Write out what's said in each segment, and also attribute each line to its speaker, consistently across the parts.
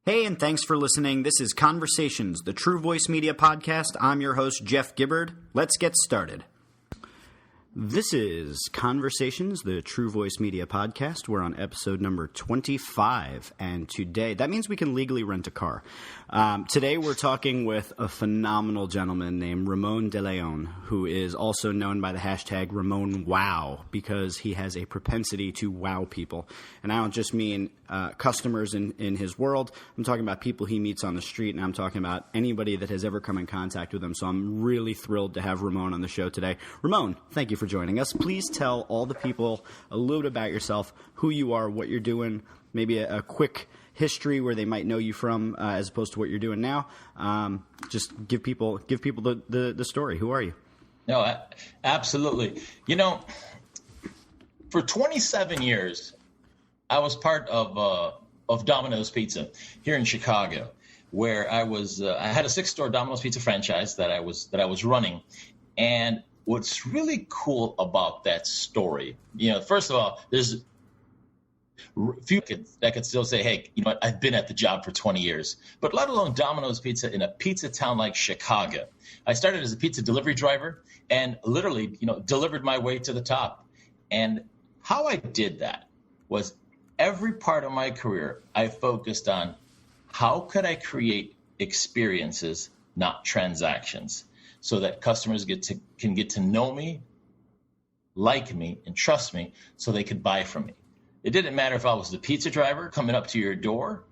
Speaker 1: Hey, and thanks for listening. This is Conversations, the True Voice Media podcast. I'm your host, Jeff Gibbard. Let's get started. This is Conversations, the True Voice Media podcast. We're on episode number 25, and today, that means we can legally rent a car. Today we're talking with a phenomenal gentleman named Ramon DeLeon, who is also known by the hashtag Ramon Wow, because he has a propensity to wow people. And I don't just mean customers in his world. I'm talking about people he meets on the street, and I'm talking about anybody that has ever come in contact with him. So I'm really thrilled to have Ramon on the show today. Ramon, thank you for joining us. Please tell all the people a little bit about yourself, who you are, what you're doing, maybe a quick history where they might know you from, as opposed to what you're doing now. Just give people the story. Who are you?
Speaker 2: No, absolutely. You know, for 27 years, I was part of Domino's Pizza here in Chicago, where I had a 6-store Domino's Pizza franchise that I was running. And what's really cool about that story, first of all, there's few that could still say, hey, you know what, I've been at the job for 20 years, but let alone Domino's Pizza in a pizza town like Chicago. I started as a pizza delivery driver and literally, delivered my way to the top. And how I did that was every part of my career, I focused on how could I create experiences, not transactions, so that customers can get to know me, like me, and trust me so they could buy from me. It didn't matter if I was the pizza driver coming up to your door,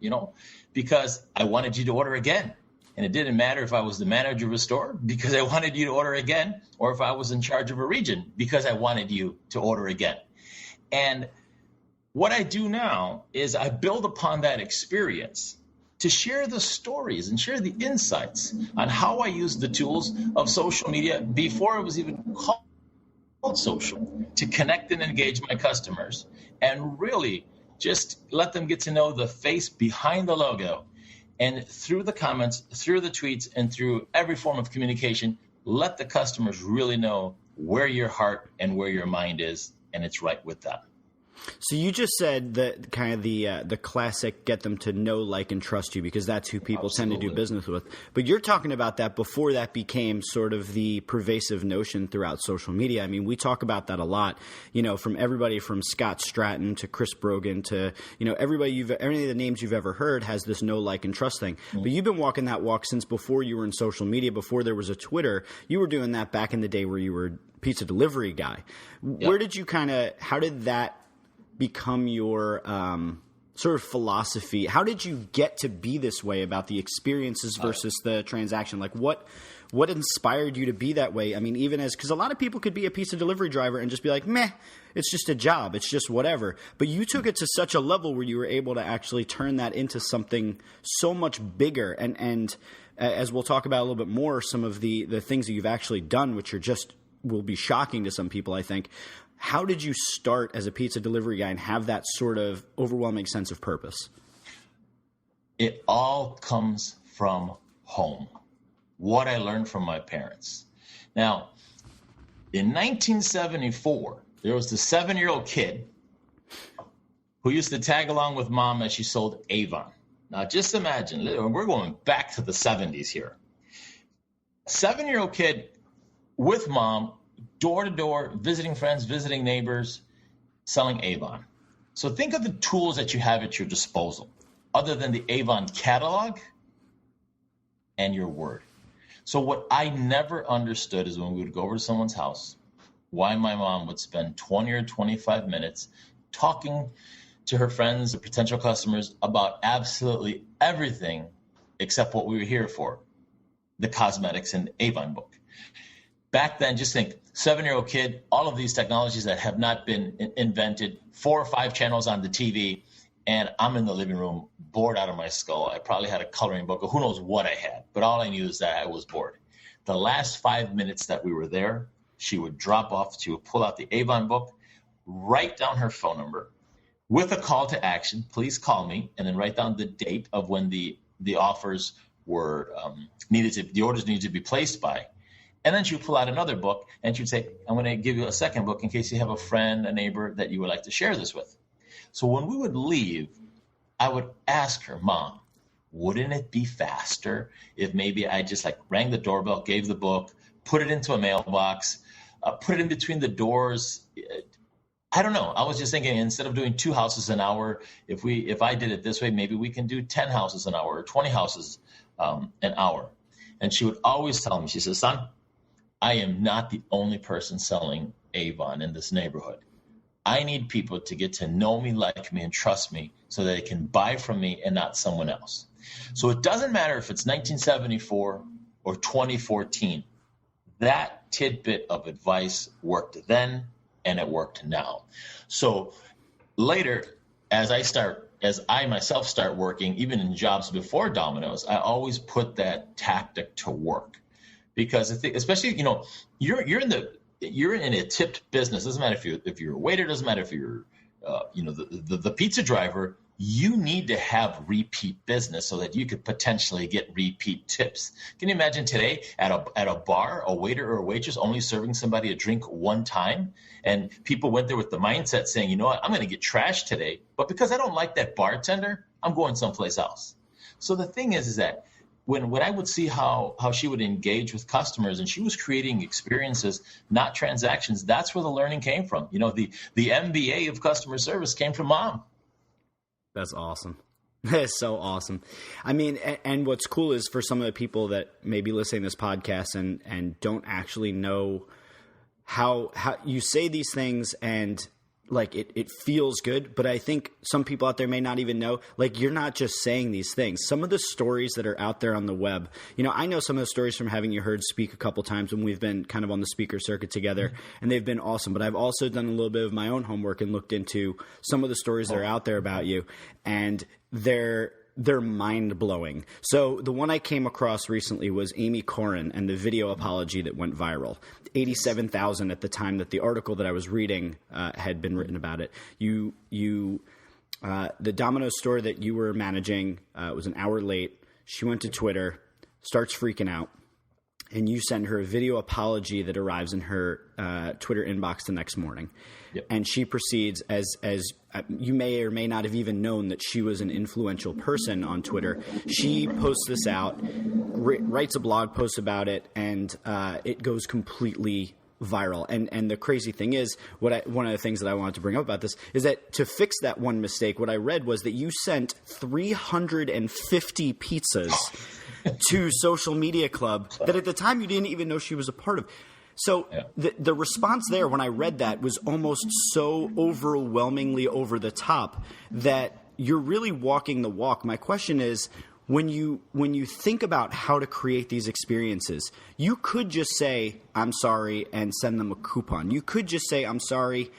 Speaker 2: because I wanted you to order again. And it didn't matter if I was the manager of a store because I wanted you to order again, or if I was in charge of a region because I wanted you to order again. And what I do now is I build upon that experience to share the stories and share the insights on how I use the tools of social media before it was even called social, to connect and engage my customers and really just let them get to know the face behind the logo. And through the comments, through the tweets, and through every form of communication, let the customers really know where your heart and where your mind is, and it's right with them.
Speaker 1: So you just said that kind of the classic get them to know, like, and trust you, because that's who people tend to do business with. But you're talking about that before that became sort of the pervasive notion throughout social media. I mean, we talk about that a lot, from everybody from Scott Stratton to Chris Brogan to, everybody any of the names you've ever heard has this know, like, and trust thing. Mm-hmm. But you've been walking that walk since before you were in social media, before there was a Twitter. You were doing that back in the day where you were a pizza delivery guy. Yep. Where did you how did that become your sort of philosophy? How did you get to be this way about the experiences versus the transaction? Like what inspired you to be that way? I mean, because a lot of people could be a pizza delivery driver and just be like, meh, it's just a job. It's just whatever. But you took it to such a level where you were able to actually turn that into something so much bigger. And as we'll talk about a little bit more, some of the things that you've actually done, which will be shocking to some people, I think. How did you start as a pizza delivery guy and have that sort of overwhelming sense of purpose?
Speaker 2: It all comes from home, what I learned from my parents. Now, in 1974, there was this 7-year-old kid who used to tag along with mom as she sold Avon. Now, just imagine, we're going back to the 70s here. 7-year-old kid with mom, door to door, visiting friends, visiting neighbors, selling Avon. So think of the tools that you have at your disposal, other than the Avon catalog and your word. So what I never understood is when we would go over to someone's house, why my mom would spend 20 or 25 minutes talking to her friends or potential customers about absolutely everything except what we were here for, the cosmetics and Avon book. Back then, just think, 7-year-old kid, all of these technologies that have not been invented, 4 or 5 channels on the TV, and I'm in the living room, bored out of my skull. I probably had a coloring book, or who knows what I had, but all I knew is that I was bored. The last 5 minutes that we were there, she would drop off, she would pull out the Avon book, write down her phone number with a call to action, please call me, and then write down the date of when the offers were the orders needed to be placed by. And then she would pull out another book and she'd say, I'm going to give you a second book in case you have a friend, a neighbor that you would like to share this with. So when we would leave, I would ask her, Mom, wouldn't it be faster if maybe I just like rang the doorbell, gave the book, put it into a mailbox, put it in between the doors? I don't know. I was just thinking, instead of doing 2 houses an hour, if I did it this way, maybe we can do 10 houses an hour or 20 houses an hour. And she would always tell me, she says, son, I am not the only person selling Avon in this neighborhood. I need people to get to know me, like me, and trust me so that they can buy from me and not someone else. So it doesn't matter if it's 1974 or 2014. That tidbit of advice worked then, and it worked now. So later, as I myself start working, even in jobs before Domino's, I always put that tactic to work, because especially, you're in a tipped business. Doesn't matter if you're a waiter. Doesn't matter if you're the pizza driver. You need to have repeat business so that you could potentially get repeat tips. Can you imagine today at a bar, a waiter or a waitress only serving somebody a drink one time, and people went there with the mindset saying, you know what, I'm going to get trashed today, but because I don't like that bartender, I'm going someplace else. So the thing is that when I would see how she would engage with customers, and she was creating experiences, not transactions, that's where the learning came from. The MBA of customer service came from Mom.
Speaker 1: That's awesome. That's so awesome. I mean, and what's cool is, for some of the people that may be listening to this podcast and don't actually know how you say these things, and like it feels good, but I think some people out there may not even know, like, you're not just saying these things. Some of the stories that are out there on the web, I know some of the stories from having you heard speak a couple times when we've been kind of on the speaker circuit together, and they've been awesome. But I've also done a little bit of my own homework and looked into some of the stories that are out there about you, and they're mind-blowing. So the one I came across recently was Amy Corrin and the video apology that went viral. 87,000 at the time that the article that I was reading had been written about it. The Domino's store that you were managing was an hour late. She went to Twitter, starts freaking out, and you send her a video apology that arrives in her Twitter inbox the next morning. Yep. And she proceeds, as you may or may not have even known that she was an influential person on Twitter. She posts this out, writes a blog post about it, and it goes completely viral. And the crazy thing is, one of the things that I wanted to bring up about this is that, to fix that one mistake, what I read was that you sent 350 pizzas to Social Media Club that at the time you didn't even know she was a part of. So the response there, when I read that, was almost so overwhelmingly over the top that you're really walking the walk. My question is, when you think about how to create these experiences, you could just say, I'm sorry, and send them a coupon. You could just say, I'm sorry,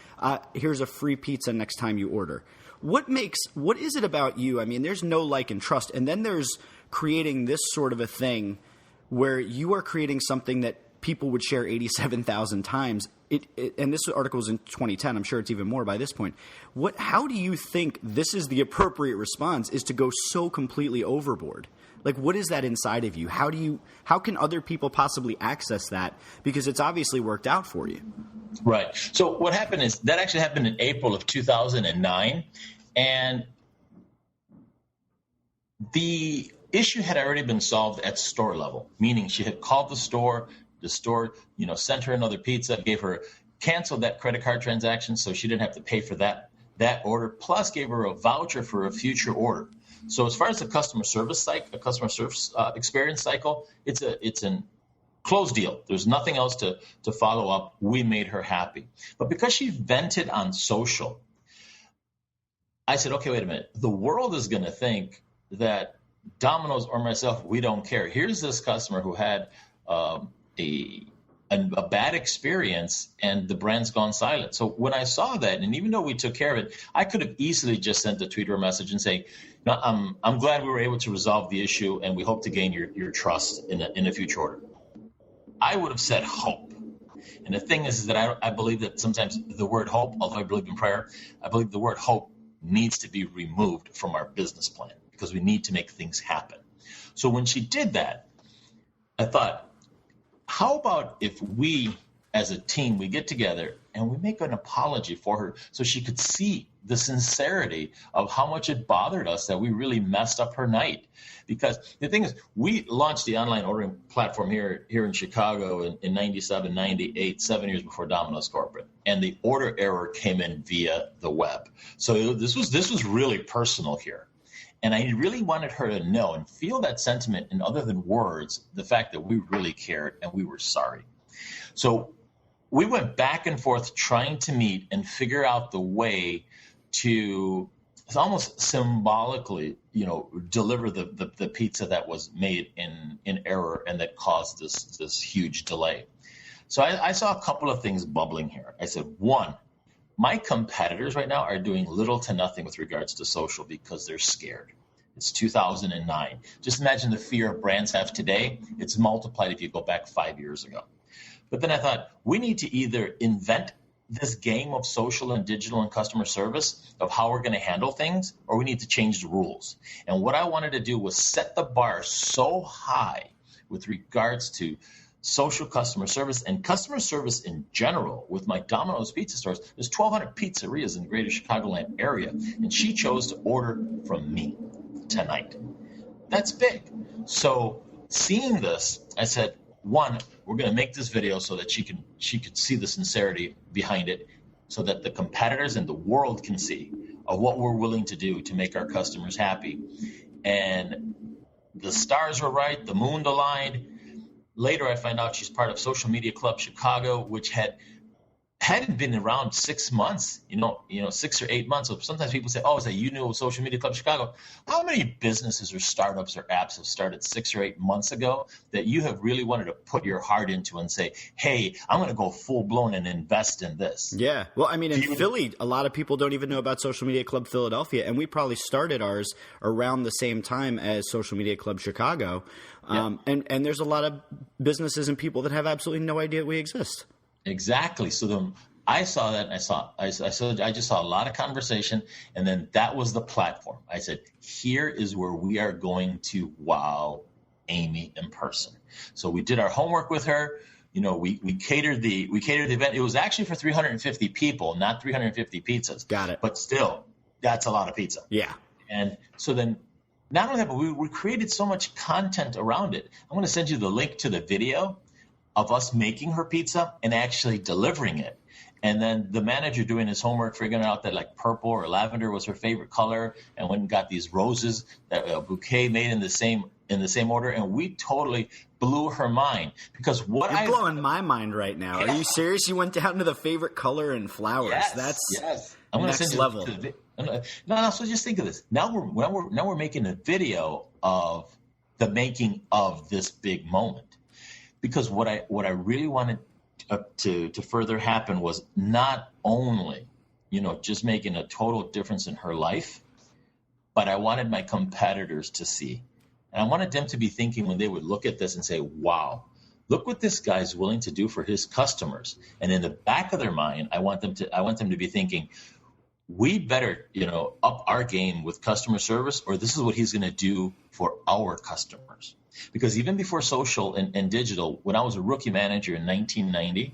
Speaker 1: here's a free pizza next time you order. What is it about you? I mean, there's no like and trust, and then there's creating this sort of a thing where you are creating something that people would share 87,000 times. And this article was in 2010. I'm sure it's even more by this point. How do you think this is the appropriate response, is to go so completely overboard? Like, what is that inside of you? How can other people possibly access that? Because it's obviously worked out for you.
Speaker 2: Right. So what happened is, that actually happened in April of 2009. And the issue had already been solved at store level, meaning she had called the store, sent her another pizza, canceled that credit card transaction so she didn't have to pay for that order, plus gave her a voucher for a future order. So as far as the customer service experience cycle, it's an closed deal. There's nothing else to follow up. We made her happy. But because she vented on social, I said, okay, wait a minute. The world is going to think that Domino's or myself, we don't care. Here's this customer who had a bad experience, and the brand's gone silent. So when I saw that, and even though we took care of it, I could have easily just sent a tweet or a message and say, no, I'm glad we were able to resolve the issue, and we hope to gain your trust in a future order. I would have said hope. And the thing is that I believe that sometimes the word hope, although I believe in prayer, I believe the word hope needs to be removed from our business plan, because we need to make things happen. So when she did that, I thought, how about if we, as a team, we get together and we make an apology for her so she could see the sincerity of how much it bothered us that we really messed up her night. Because the thing is, we launched the online ordering platform here in Chicago in 97, 98, 7 years before Domino's Corporate. And the order error came in via the web. So this was really personal here. And I really wanted her to know and feel that sentiment, and other than words, the fact that we really cared and we were sorry. So we went back and forth trying to meet and figure out the way to almost symbolically, deliver the pizza that was made in error and that caused this huge delay. So I saw a couple of things bubbling here. I said, one, my competitors right now are doing little to nothing with regards to social because they're scared. It's 2009. Just imagine the fear brands have today. It's multiplied if you go back 5 years ago. But then I thought, we need to either invent this game of social and digital and customer service of how we're going to handle things, or we need to change the rules. And what I wanted to do was set the bar so high with regards to social customer service and customer service in general with my Domino's pizza stores. There's 1,200 pizzerias in the greater Chicagoland area, and she chose to order from me tonight. That's big. So seeing this, I said, one, we're going to make this video so that she could see the sincerity behind it, so that the competitors and the world can see of what we're willing to do to make our customers happy. And the stars were right, the moon aligned. Later, I find out she's part of Social Media Club Chicago, which hadn't been around 6 months, 6 or 8 months. So sometimes people say, is that you knew of Social Media Club Chicago? How many businesses or startups or apps have started 6 or 8 months ago that you have really wanted to put your heart into and say, hey, I'm going to go full blown and invest in this?
Speaker 1: Yeah. Well, I mean, in Philly, a lot of people don't even know about Social Media Club Philadelphia, and we probably started ours around the same time as Social Media Club Chicago. Yeah. And there's a lot of businesses and people that have absolutely no idea we exist.
Speaker 2: Exactly. So then I saw that. I just saw a lot of conversation, and then that was the platform. I said, here is where we are going to wow Amy in person. So we did our homework with her. We catered the event. It was actually for 350 people, not 350 pizzas.
Speaker 1: Got it.
Speaker 2: But still, that's a lot of pizza.
Speaker 1: Yeah.
Speaker 2: And so then, not only that, but we created so much content around it. I'm going to send you the link to the video of us making her pizza and actually delivering it. And then the manager doing his homework, figuring out that like purple or lavender was her favorite color, and went and got these roses, that a bouquet made in the same order. And we totally blew her mind, because you're
Speaker 1: blowing my mind right now. Yeah. Are you serious? You went down to the favorite color and flowers.
Speaker 2: Yes. I'm going to send you
Speaker 1: level.
Speaker 2: No. So just think of this. Now we're making a video of the making of this big moment. Because what I really wanted to further happen was not only, just making a total difference in her life, but I wanted my competitors to see. And I wanted them to be thinking when they would look at this and say, wow, look what this guy's willing to do for his customers. And in the back of their mind, I want them to be thinking, we better, up our game with customer service, or this is what he's going to do for our customers. Because even before social and digital, when I was a rookie manager in 1990,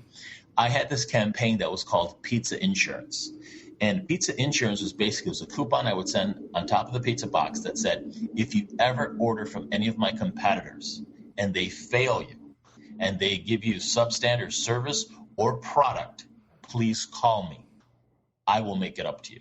Speaker 2: I had this campaign that was called Pizza Insurance. And Pizza Insurance was basically a coupon I would send on top of the pizza box that said, if you ever order from any of my competitors and they fail you and they give you substandard service or product, please call me. I will make it up to you.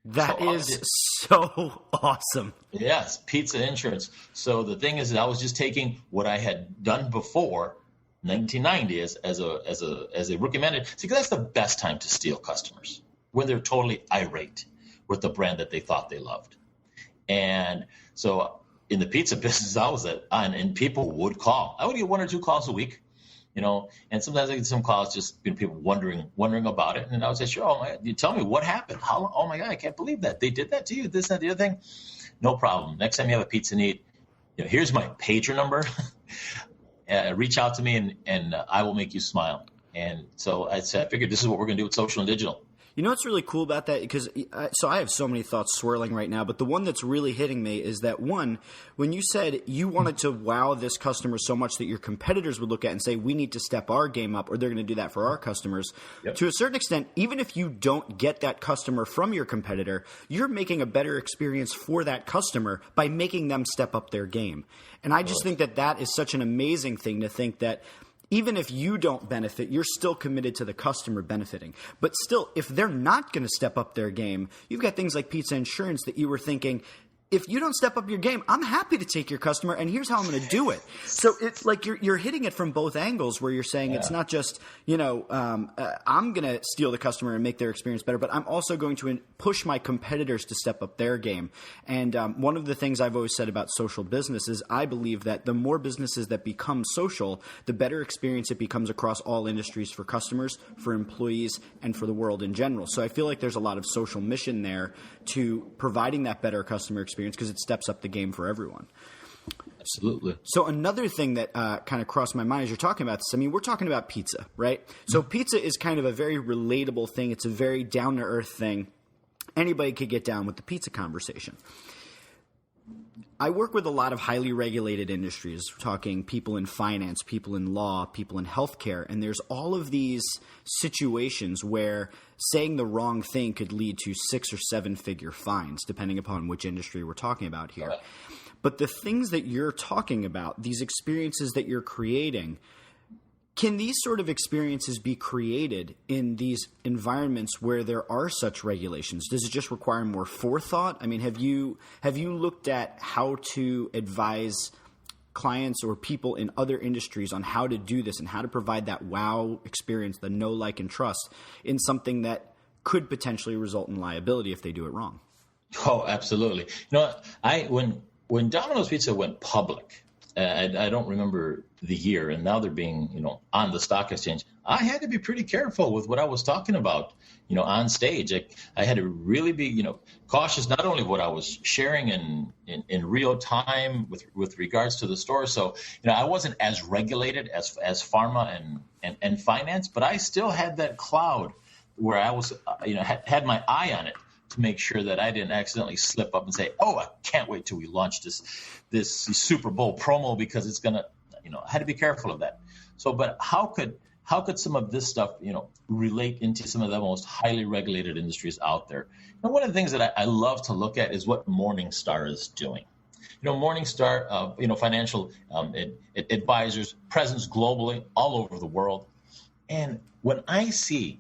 Speaker 1: That is so awesome.
Speaker 2: Yes, Pizza Insurance. So the thing is that I was just taking what I had done before 1990 as a rookie manager. See, because that's the best time to steal customers, when they're totally irate with the brand that they thought they loved. And so in the pizza business I was at, and people would call. I would get 1 or 2 calls a week. And sometimes I get some calls, just people wondering about it. And I would say, sure, you tell me what happened. Oh my God, I can't believe that. They did that to you, this, that, the other thing. No problem. Next time you have a pizza need, here's my pager number. Reach out to me and I will make you smile. And so I figured this is what we're going to do with social and digital.
Speaker 1: You know what's really cool about that? Because so I have so many thoughts swirling right now, but the one that's really hitting me is that one, when you said you wanted to wow this customer so much that your competitors would look at and say, we need to step our game up, or they're going to do that for our customers. Yep. To a certain extent, even if you don't get that customer from your competitor, you're making a better experience for that customer by making them step up their game. And I just think that that is such an amazing thing to think that even if you don't benefit, you're still committed to the customer benefiting. But still, if they're not going to step up their game, you've got things like Pizza Insurance that you were thinking, if you don't step up your game, I'm happy to take your customer, and here's how I'm going to do it. So it's like you're hitting it from both angles, where you're saying it's not just, I'm going to steal the customer and make their experience better, but I'm also going to push my competitors to step up their game. And one of the things I've always said about social business is I believe that the more businesses that become social, the better experience it becomes across all industries for customers, for employees, and for the world in general. So I feel like there's a lot of social mission there to providing that better customer experience, because it steps up the game for everyone.
Speaker 2: Absolutely.
Speaker 1: So another thing that kind of crossed my mind as you're talking about this, I mean, we're talking about pizza, right? So pizza is kind of a very relatable thing. It's a very down-to-earth thing. Anybody could get down with the pizza conversation. I work with a lot of highly regulated industries, talking people in finance, people in law, people in healthcare, and there's all of these situations where saying the wrong thing could lead to 6 or 7 figure fines, depending upon which industry we're talking about here. Right. But the things that you're talking about, these experiences that you're creating, can these sort of experiences be created in these environments where there are such regulations? Does it just require more forethought? I mean, have you looked at how to advise clients or people in other industries on how to do this and how to provide that wow experience, the know, like, and trust in something that could potentially result in liability if they do it wrong?
Speaker 2: Oh, absolutely. You know, when Domino's Pizza went public, I don't remember the year, and now they're being, on the stock exchange. I had to be pretty careful with what I was talking about, on stage. I had to really be, cautious, not only what I was sharing in real time with regards to the store. So, I wasn't as regulated as pharma and finance, but I still had that cloud where I was, had my eye on it, to make sure that I didn't accidentally slip up and say, oh, I can't wait till we launch this Super Bowl promo, because it's going to, I had to be careful of that. So, but how could some of this stuff, relate into some of the most highly regulated industries out there? One of the things that I love to look at is what Morningstar is doing. Morningstar, financial advisors, presence globally, all over the world. And when I see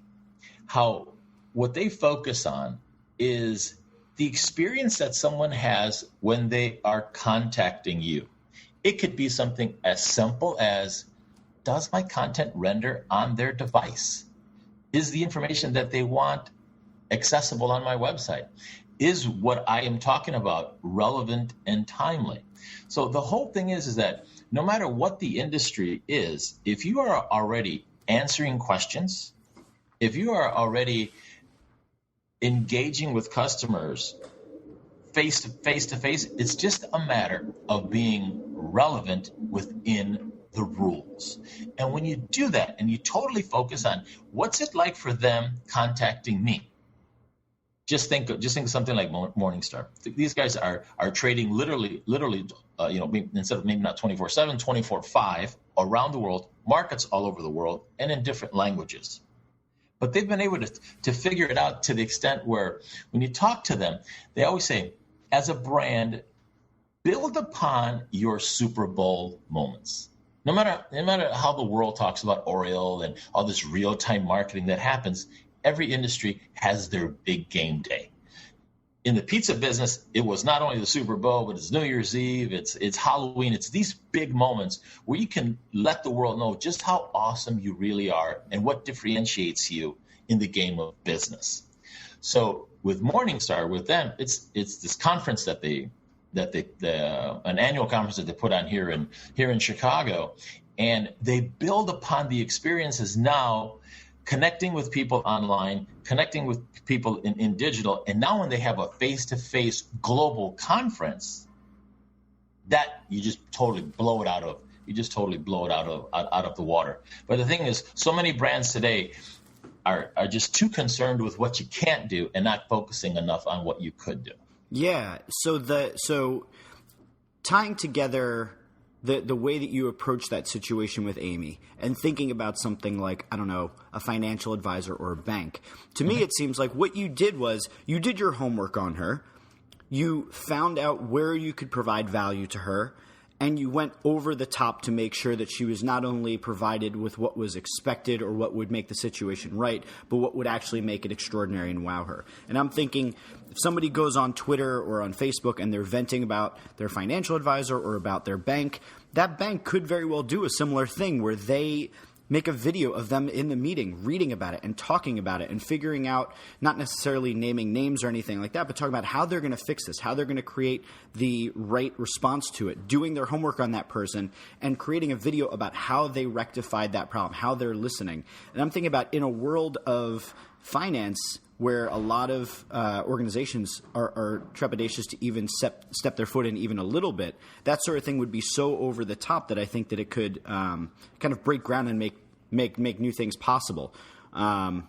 Speaker 2: how what they focus on is the experience that someone has when they are contacting you. It could be something as simple as, does my content render on their device? Is the information that they want accessible on my website? Is what I am talking about relevant and timely? So the whole thing is that no matter what the industry is, if you are already answering questions, if you are already engaging with customers face to face, it's just a matter of being relevant within the rules. And when you do that and you totally focus on what's it like for them contacting me, just think of something like Morningstar. These guys are trading literally, instead of maybe not 24/7, 24/5 around the world, markets all over the world, and in different languages. But they've been able to figure it out to the extent where when you talk to them, they always say, as a brand, build upon your Super Bowl moments. No matter how the world talks about Oreo and all this real-time marketing that happens, every industry has their big game day. In the pizza business, it was not only the Super Bowl, but it's New Year's Eve, it's Halloween. It's these big moments where you can let the world know just how awesome you really are and what differentiates you in the game of business. So with Morningstar, with them, it's this conference that an annual conference that they put on here in Chicago, and they build upon the experiences now, connecting with people online, connecting with people in digital, and now when they have a face-to-face global conference, that you just totally blow it out of the water. But the thing is, so many brands today, are just too concerned with what you can't do and not focusing enough on what you could do.
Speaker 1: Yeah. So tying together the way that you approach that situation with Amy and thinking about something like, I don't know, a financial advisor or a bank, to me it seems like what you did was you did your homework on her, you found out where you could provide value to her, and you went over the top to make sure that she was not only provided with what was expected or what would make the situation right, but what would actually make it extraordinary and wow her. And I'm thinking, if somebody goes on Twitter or on Facebook and they're venting about their financial advisor or about their bank, that bank could very well do a similar thing where they make a video of them in the meeting, reading about it and talking about it and figuring out, not necessarily naming names or anything like that, but talking about how they're going to fix this, how they're going to create the right response to it, doing their homework on that person and creating a video about how they rectified that problem, how they're listening. And I'm thinking about in a world of finance where a lot of organizations are trepidatious to even step their foot in even a little bit, that sort of thing would be so over the top that I think that it could kind of break ground and make new things possible. I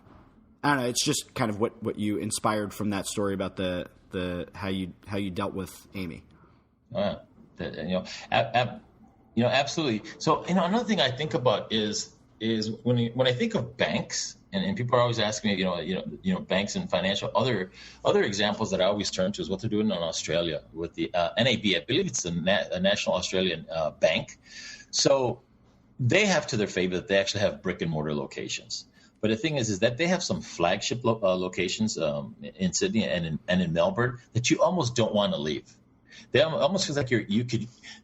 Speaker 1: don't know. It's just kind of what you inspired from that story about the how you dealt with Amy.
Speaker 2: Absolutely. So another thing I think about is when I think of banks. And people are always asking me, banks and financial other examples that I always turn to is what they're doing in Australia with the NAB. I believe it's a National Australian Bank. So they have to their favor that they actually have brick and mortar locations. But the thing is that they have some flagship locations in Sydney and in Melbourne that you almost don't want to leave. They almost feel like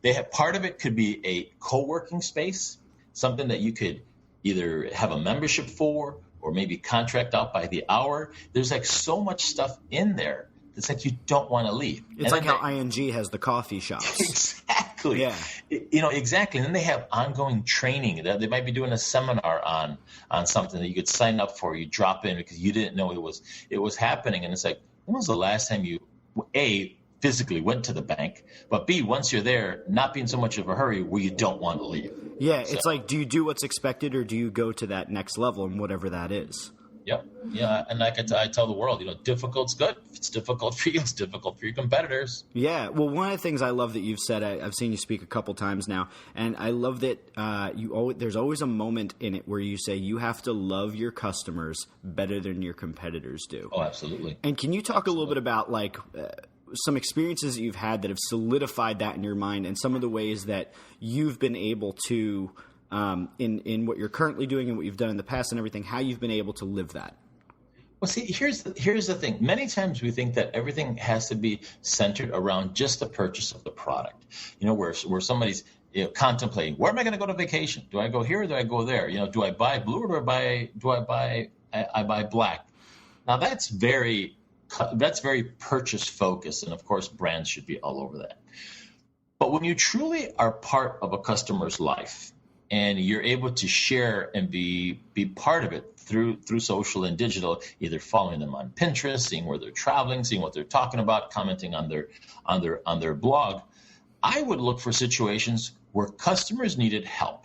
Speaker 2: they have part of it could be a co-working space, something that you could either have a membership for or maybe contract out by the hour. There's like so much stuff in there that's like you don't want to leave.
Speaker 1: It's like how ING has the coffee shops.
Speaker 2: Exactly.
Speaker 1: Yeah.
Speaker 2: Exactly. And then they have ongoing training. They might be doing a seminar on something that you could sign up for. You drop in because you didn't know it was happening. And it's like, when was the last time you, A, physically went to the bank, but B, once you're there, not be in so much of a hurry where you don't want to leave.
Speaker 1: Yeah, it's like, do you do what's expected or do you go to that next level and whatever that is?
Speaker 2: Yep. Yeah, and like I tell the world, difficult's good. If it's difficult for you, it's difficult for your competitors.
Speaker 1: Yeah. Well, one of the things I love that you've said, I've seen you speak a couple times now, and I love that there's always a moment in it where you say you have to love your customers better than your competitors do.
Speaker 2: Oh, absolutely.
Speaker 1: And can you talk a little bit about some experiences that you've had that have solidified that in your mind and some of the ways that you've been able to, in what you're currently doing and what you've done in the past and everything, how you've been able to live that?
Speaker 2: Well, see, here's the thing. Many times we think that everything has to be centered around just the purchase of the product, where somebody's contemplating, where am I going to go to vacation? Do I go here or do I go there? Do I buy blue or do I buy black? Now that's very purchase focused, and of course brands should be all over that. But when you truly are part of a customer's life and you're able to share and be part of it through social and digital, either following them on Pinterest, seeing where they're traveling, seeing what they're talking about, commenting on their blog, I would look for situations where customers needed help.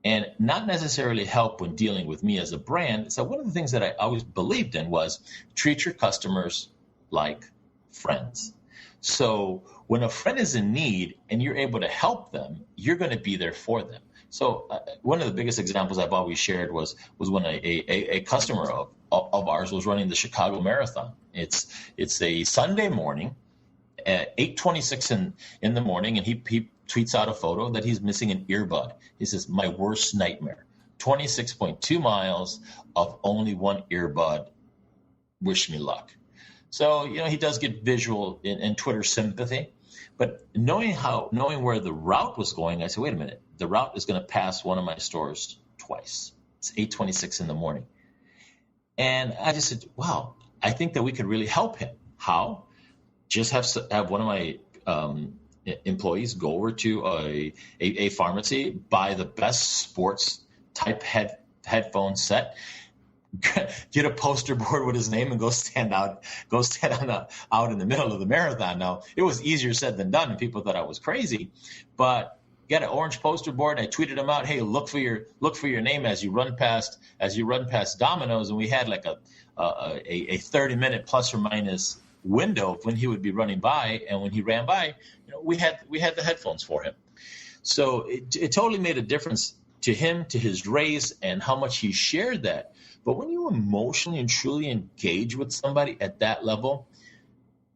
Speaker 2: And not necessarily help when dealing with me as a brand. So one of the things that I always believed in was treat your customers like friends. So when a friend is in need and you're able to help them, you're going to be there for them. So one of the biggest examples I've always shared was when a customer of ours was running the Chicago Marathon. It's a Sunday morning at 8:26 in the morning, and he tweets out a photo that he's missing an earbud. He says, my worst nightmare, 26.2 miles of only one earbud. Wish me luck. So, he does get visual in Twitter sympathy. But knowing where the route was going, I said, wait a minute. The route is going to pass one of my stores twice. It's 8:26 in the morning. And I just said, wow, I think that we could really help him. How? Just have one of my employees go over to a pharmacy, buy the best sports type headphone set, get a poster board with his name, and go stand out in the middle of the marathon. Now, it was easier said than done, and people thought I was crazy, but got an orange poster board. And I tweeted them out. Hey, look for your name as you run past Domino's. And we had like a 30-minute plus or minus window of when he would be running by. And when he ran by, we had the headphones for him. So it totally made a difference to him, to his race, and how much he shared that. But when you emotionally and truly engage with somebody at that level,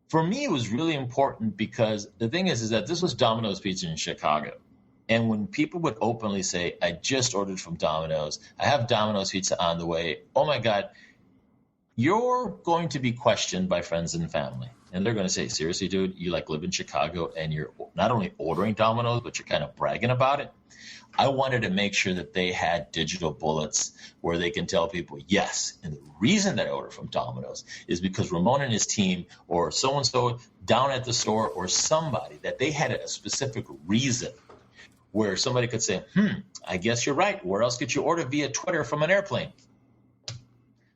Speaker 2: for me, it was really important because the thing is that this was Domino's Pizza in Chicago. And when people would openly say, I just ordered from Domino's, I have Domino's Pizza on the way, oh my God, you're going to be questioned by friends and family. And they're going to say, seriously, dude, you live in Chicago and you're not only ordering Domino's, but you're kind of bragging about it. I wanted to make sure that they had digital bullets where they can tell people, yes, and the reason that I order from Domino's is because Ramon and his team or so-and-so down at the store or somebody, that they had a specific reason where somebody could say, I guess you're right. Where else could you order via Twitter from an airplane?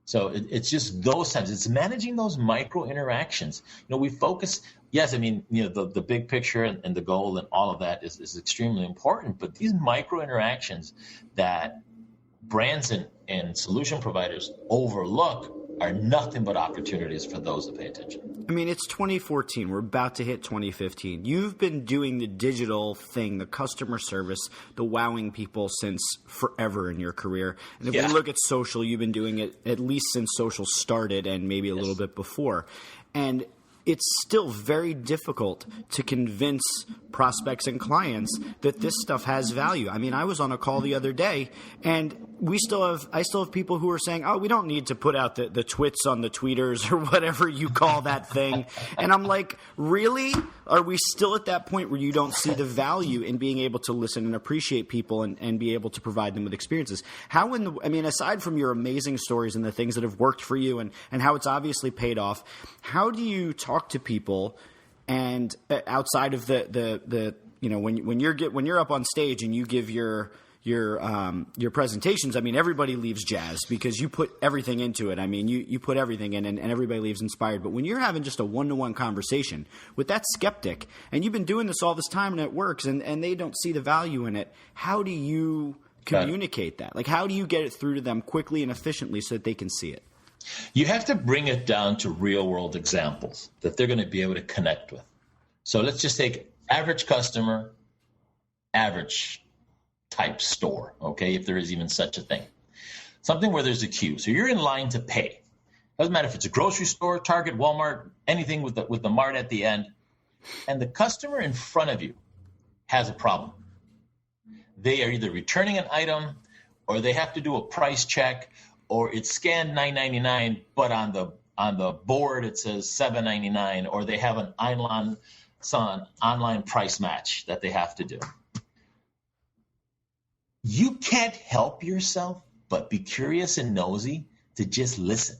Speaker 2: So it's just those times. It's managing those micro interactions. We focus. Yes, I mean, the big picture and the goal and all of that is extremely important. But these micro interactions that brands and solution providers overlook are nothing but opportunities for those to pay attention.
Speaker 1: I mean, it's 2014. We're about to hit 2015. You've been doing the digital thing, the customer service, the wowing people since forever in your career. And if we look at social, you've been doing it at least since social started and maybe a little bit before. And it's still very difficult to convince prospects and clients that this stuff has value. I mean, I was on a call the other day, and I still have people who are saying, oh, we don't need to put out the twits on the tweeters or whatever you call that thing. And I'm like, really? Are we still at that point where you don't see the value in being able to listen and appreciate people and be able to provide them with experiences? Aside from your amazing stories and the things that have worked for you and how it's obviously paid off, how do you talk to people and outside of when you're up on stage and you give your presentations, I mean, everybody leaves jazzed because you put everything into it. I mean, you put everything in and everybody leaves inspired. But when you're having just a one-to-one conversation with that skeptic, and you've been doing this all this time and it works and they don't see the value in it, how do you communicate that? Like, how do you get it through to them quickly and efficiently so that they can see it?
Speaker 2: You have to bring it down to real-world examples that they're going to be able to connect with. So let's just take average customer, average type store, okay, if there is even such a thing. Something where there's a queue. So you're in line to pay. Doesn't matter if it's a grocery store, Target, Walmart, anything with the mart at the end. And the customer in front of you has a problem. They are either returning an item or they have to do a price check, or it's scanned $9.99, but on the board it says $7.99, or they have an online price match that they have to do. You can't help yourself but be curious and nosy to just listen.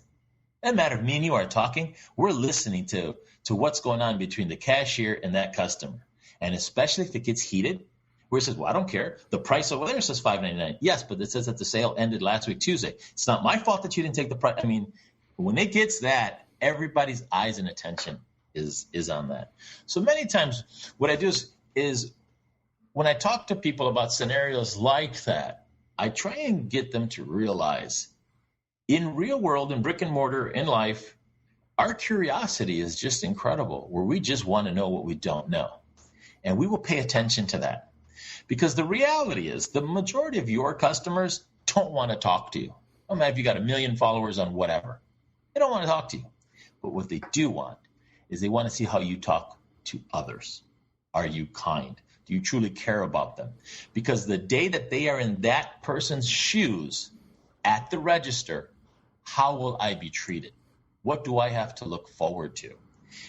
Speaker 2: Doesn't matter if me and you are talking, we're listening to what's going on between the cashier and that customer. And especially if it gets heated, where it says, well, I don't care. The price over there says $5.99. Yes, but it says that the sale ended last week, Tuesday. It's not my fault that you didn't take the price. I mean, when it gets that, everybody's eyes and attention is on that. So many times what I do is when I talk to people about scenarios like that, I try and get them to realize in real world, in brick and mortar, in life, our curiosity is just incredible, where we just want to know what we don't know. And we will pay attention to that. Because the reality is the majority of your customers don't want to talk to you. No matter if you got 1 million followers on whatever. They don't want to talk to you. But what they do want is they want to see how you talk to others. Are you kind? Do you truly care about them? Because the day that they are in that person's shoes at the register, how will I be treated? What do I have to look forward to?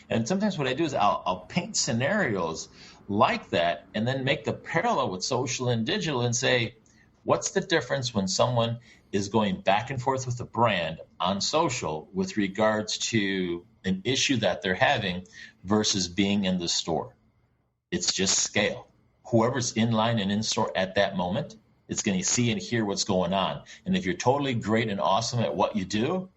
Speaker 2: And sometimes what I do is I'll paint scenarios like that and then make the parallel with social and digital and say, what's the difference when someone is going back and forth with a brand on social with regards to an issue that they're having versus being in the store? It's just scale. Whoever's in line and in store at that moment is going to see and hear what's going on. And if you're totally great and awesome at what you do,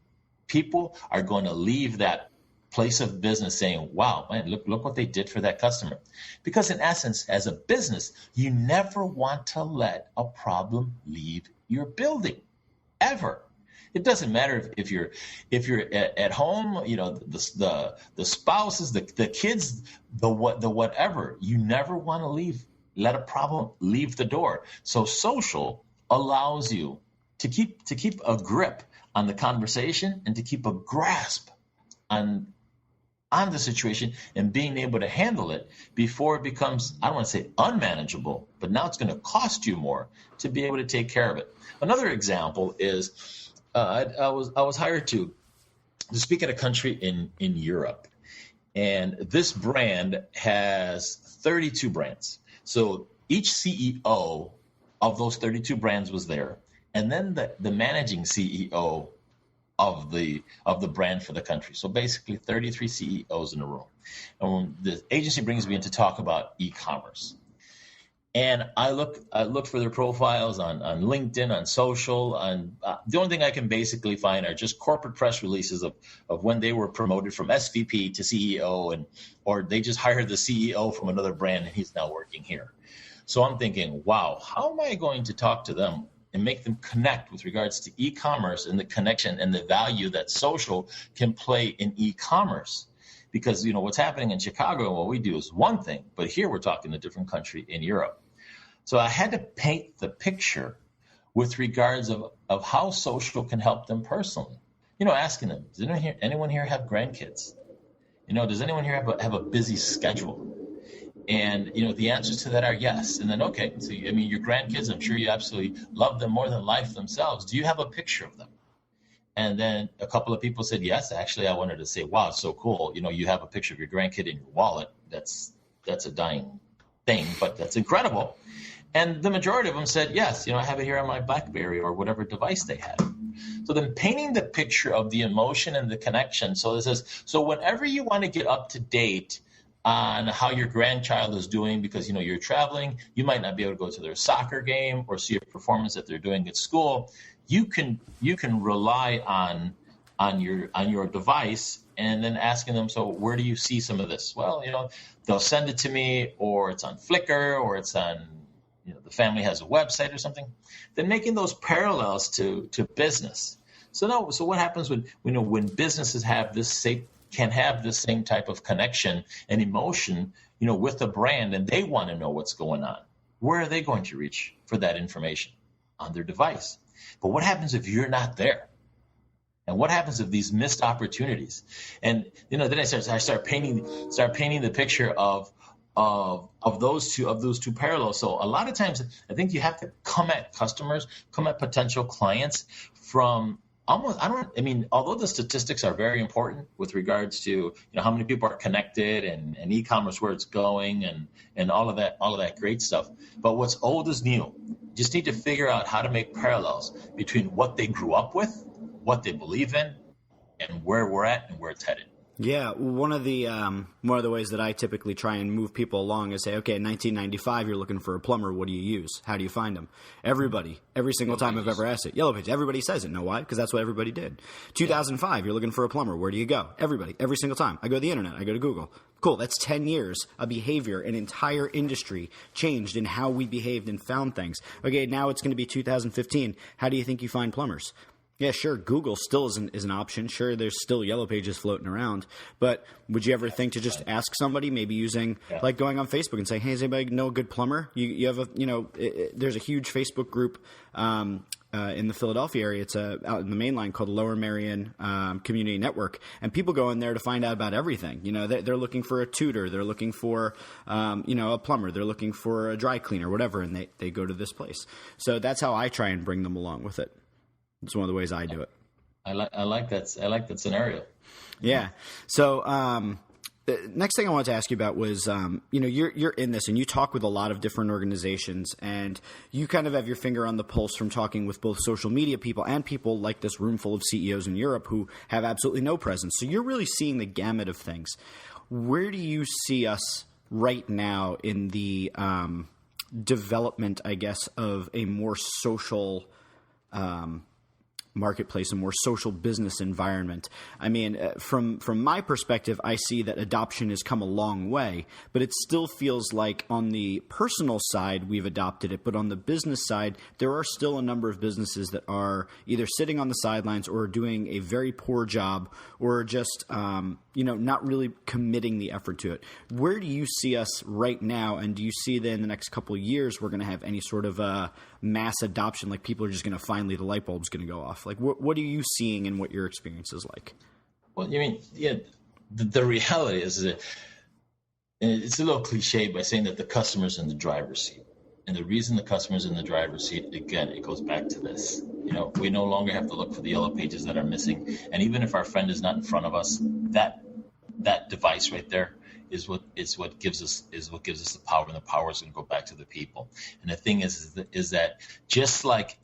Speaker 2: people are going to leave that place of business saying, wow, man, look what they did for that customer. Because in essence, as a business, you never want to let a problem leave your building, ever. It doesn't matter if you're at home, the spouses, the kids, the whatever. You never want to let a problem leave the door. So social allows you to keep a grip on the conversation and to keep a grasp on the situation and being able to handle it before it becomes, I don't want to say unmanageable, but now it's going to cost you more to be able to take care of it. Another example is I was hired to speak at a country in Europe, and this brand has 32 brands. So each CEO of those 32 brands was there, and then the managing CEO of the brand for the country. So basically 33 CEOs in a room. And when the agency brings me in to talk about e-commerce. And I look for their profiles on LinkedIn, on social. The only thing I can basically find are just corporate press releases of when they were promoted from SVP to CEO, or they just hired the CEO from another brand and he's now working here. So I'm thinking, wow, how am I going to talk to them and make them connect with regards to e-commerce and the connection and the value that social can play in e-commerce? Because, what's happening in Chicago and what we do is one thing, but here we're talking a different country in Europe. So I had to paint the picture with regards of how social can help them personally. Asking them, does anyone here have grandkids? Does anyone here have a busy schedule? And, the answers to that are yes. And then, okay, so, your grandkids, I'm sure you absolutely love them more than life themselves. Do you have a picture of them? And then a couple of people said, yes. Actually, I wanted to say, wow, it's so cool. You have a picture of your grandkid in your wallet. That's a dying thing, but that's incredible. And the majority of them said, yes, I have it here on my BlackBerry or whatever device they had. So then painting the picture of the emotion and the connection. So it says, so whenever you want to get up to date on how your grandchild is doing, because, you're traveling, you might not be able to go to their soccer game or see a performance that they're doing at school. You can rely on your device and then asking them, so where do you see some of this? Well, they'll send it to me, or it's on Flickr, or it's on, the family has a website or something. Then making those parallels to business. So what happens when businesses can have this same type of connection and emotion, with a brand, and they want to know what's going on? Where are they going to reach for that information? On their device. But what happens if you're not there? And what happens if these missed opportunities? And then I start painting the picture of those two parallels. So a lot of times I think you have to come at potential clients from although the statistics are very important with regards to how many people are connected and e-commerce, where it's going, and all of that great stuff. But what's old is new. You just need to figure out how to make parallels between what they grew up with, what they believe in, and where we're at and where it's headed.
Speaker 1: Yeah, one of the ways that I typically try and move people along is say, okay, in 1995, you're looking for a plumber. What do you use? How do you find them? Every single time I've ever asked it, Yellow Pages. Everybody says it. Know why? Because that's what everybody did. 2005, you're looking for a plumber. Where do you go? Everybody, every single time. I go to the internet. I go to Google. Cool. That's 10 years of behavior. An entire industry changed in how we behaved and found things. Okay, now it's going to be 2015. How do you think you find plumbers? Yeah, sure, Google still is an option. Sure, there's still Yellow Pages floating around. But would you ever think to just ask somebody, maybe using, like going on Facebook and saying, hey, does anybody know a good plumber? You have there's a huge Facebook group in the Philadelphia area. It's out in the main line called Lower Merion Community Network. And people go in there to find out about everything. They're looking for a tutor. They're looking for, a plumber. They're looking for a dry cleaner, whatever. And they go to this place. So that's how I try and bring them along with it. It's one of the ways I do it.
Speaker 2: I like that scenario.
Speaker 1: Yeah. So next thing I wanted to ask you about was, you're in this and you talk with a lot of different organizations, and you kind of have your finger on the pulse from talking with both social media people and people like this room full of CEOs in Europe who have absolutely no presence. So you're really seeing the gamut of things. Where do you see us right now in the development, I guess, of a more social marketplace, a more social business environment. I mean, from my perspective, I see that adoption has come a long way, but it still feels like on the personal side we've adopted it, but on the business side, there are still a number of businesses that are either sitting on the sidelines or doing a very poor job, or just not really committing the effort to it. Where do you see us right now, and do you see that in the next couple of years we're going to have any sort of mass adoption, like people are just going to finally, the light bulb's going to go off? Like, what are you seeing and what your experience is like?
Speaker 2: Well, the reality is that it's a little cliche by saying that the customer's in the driver's seat. And the reason the customer's in the driver's seat, again, it goes back to this. We no longer have to look for the yellow pages that are missing. And even if our friend is not in front of us, that device right there is what gives us the power, and the power is going to go back to the people. And the thing is that just like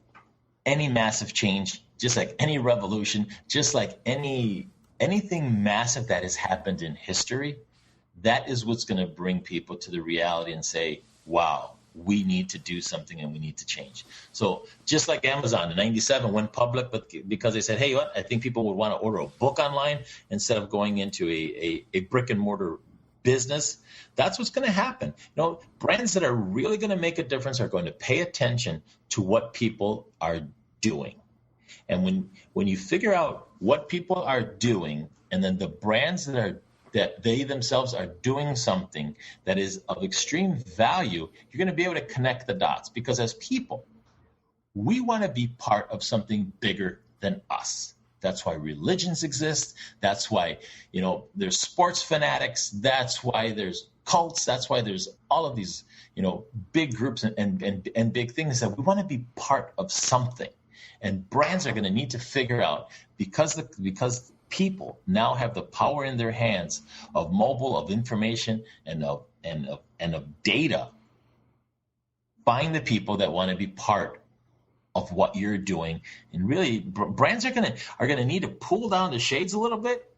Speaker 2: any massive change, just like any revolution, just like anything massive that has happened in history, that is what's going to bring people to the reality and say, wow, we need to do something and we need to change. So just like Amazon in 97 went public, but because they said, hey, what? I think people would want to order a book online instead of going into a brick and mortar business. That's what's going to happen. Brands that are really going to make a difference are going to pay attention to what people are doing. And when you figure out what people are doing, and then the brands that they themselves are doing something that is of extreme value, you're going to be able to connect the dots. Because as people, we want to be part of something bigger than us. That's why religions exist. That's why, there's sports fanatics. That's why there's cults. That's why there's all of these, big groups and big things, that we want to be part of something. And brands are going to need to figure out, because people now have the power in their hands of mobile, of information, and of data. Find the people that want to be part of what you're doing, and really, brands are going to need to pull down the shades a little bit,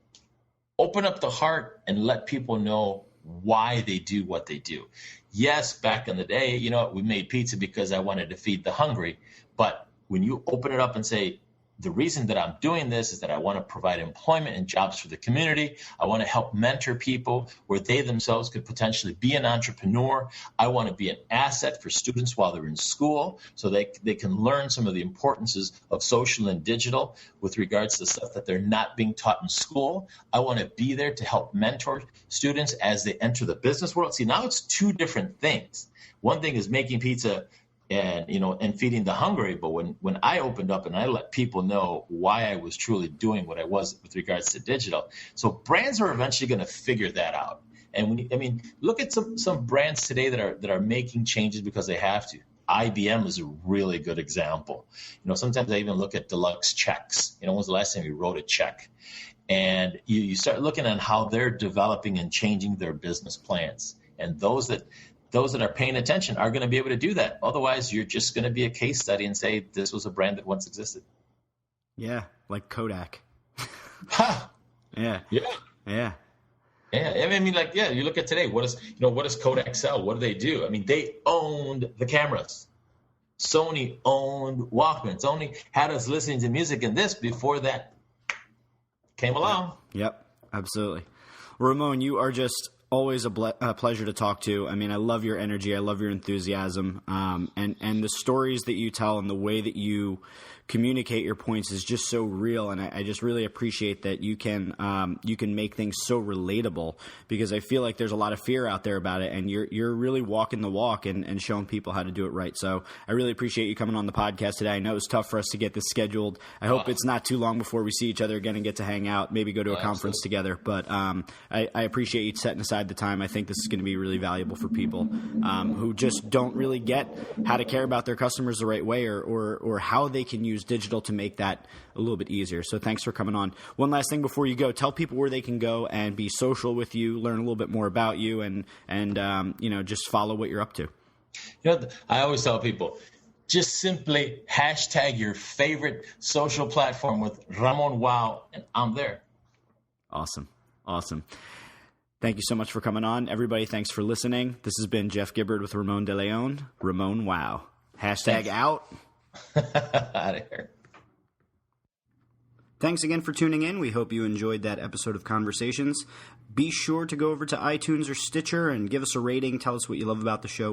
Speaker 2: open up the heart, and let people know why they do what they do. Yes, back in the day, we made pizza because I wanted to feed the hungry, but when you open it up and say, the reason that I'm doing this is that I want to provide employment and jobs for the community. I want to help mentor people where they themselves could potentially be an entrepreneur. I want to be an asset for students while they're in school, so they can learn some of the importances of social and digital with regards to stuff that they're not being taught in school. I want to be there to help mentor students as they enter the business world. See, now it's two different things. One thing is making pizza and feeding the hungry. But when I opened up and I let people know why I was truly doing what I was with regards to digital, so brands are eventually going to figure that out. And look at some brands today that are making changes because they have to. IBM is a really good example. Sometimes I even look at deluxe checks. When was the last time you wrote a check? And you start looking at how they're developing and changing their business plans. And those that are paying attention are going to be able to do that. Otherwise, you're just going to be a case study and say, this was a brand that once existed.
Speaker 1: Yeah, like Kodak.
Speaker 2: Ha!
Speaker 1: Yeah.
Speaker 2: Yeah.
Speaker 1: Yeah.
Speaker 2: Yeah. You look at today, what does Kodak sell? What do they do? They owned the cameras. Sony owned Walkman. Sony had us listening to music in this before that came along.
Speaker 1: Yep, absolutely. Ramon, you are just always a pleasure to talk to. I love your energy. I love your enthusiasm. And the stories that you tell and the way that you communicate your points is just so real. And I just really appreciate that you can make things so relatable, because I feel like there's a lot of fear out there about it, and you're really walking the walk and showing people how to do it right. So I really appreciate you coming on the podcast today. I know it was tough for us to get this scheduled. I hope it's not too long before we see each other again and get to hang out, maybe go to a conference together. But I appreciate you setting aside the time. I think this is going to be really valuable for people who just don't really get how to care about their customers the right way, or how they can use digital to make that a little bit easier. So thanks for coming on. One last thing before you go, tell people where they can go and be social with you, learn a little bit more about you, and just follow what you're up to.
Speaker 2: I always tell people, just simply hashtag your favorite social platform with Ramon Wow, and I'm there.
Speaker 1: Awesome. Thank you so much for coming on. Everybody, thanks for listening. This has been Jeff Gibbard with Ramon DeLeon. Ramon Wow. Hashtag out.
Speaker 2: Out of here.
Speaker 1: Thanks again for tuning in. We hope you enjoyed that episode of Conversations. Be sure to go over to iTunes or Stitcher and give us a rating. Tell us what you love about the show.